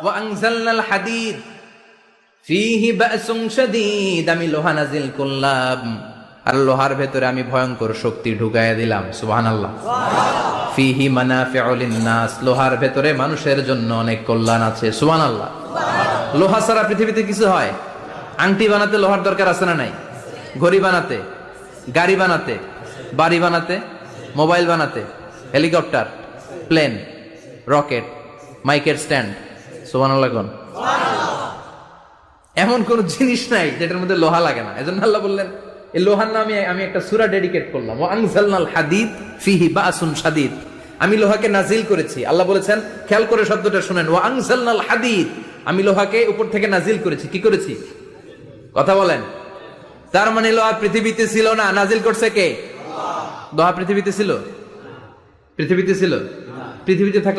ওয়ানজালনাল হাদিদ ফীহি বাসুন শাদীদ, আমি লোহা নাজিল করলাম আর লোহার ভেতরে আমি ভয়ঙ্কর শক্তি ঢুকাইয়া দিলাম। সুবহানাল্লাহ। ফীহি মানাফিউ লিন-নাস, লোহার ভেতরে মানুষের জন্য অনেক কল্যাণ আছে। সুবহানাল্লাহ। লোহা ছাড়া পৃথিবীতে কিছু হয়? আংটি বানাতে লোহার দরকার আছে না নাই? ঘড়ি বানাতে, গাড়ি বানাতে, বাড়ি বানাতে, মোবাইল বানাতে, হেলিকপ্টার, প্লেন, রকেট, মাইকের স্ট্যান্ড। সুবহানাল্লাহ কোন? এমন কোন জিনিস নাই যেটার মধ্যে লোহা লাগে না। এজন্য আল্লাহ বললেন এই লোহার নামে আমি একটা সূরা ডেডিকেট করলাম, ওয়া আনজালনাল হাদিদ ফীহি বাসুন শাদীদ, আমি লোহাকে নাজিল করেছি। আল্লাহ বলেছেন, খেয়াল করে শব্দটা শুনেন, ওয়া আনজালনাল হাদিদ, আমি লোহাকে উপর থেকে নাজিল করেছি। কি করেছি? কথা বলেন। তার মানে লোহা পৃথিবীতে ছিল না, নাজিল করছে কে? লোহা পৃথিবীতে ছিল? পৃথিবীতে ছিল? পৃথিবীতে থাকলে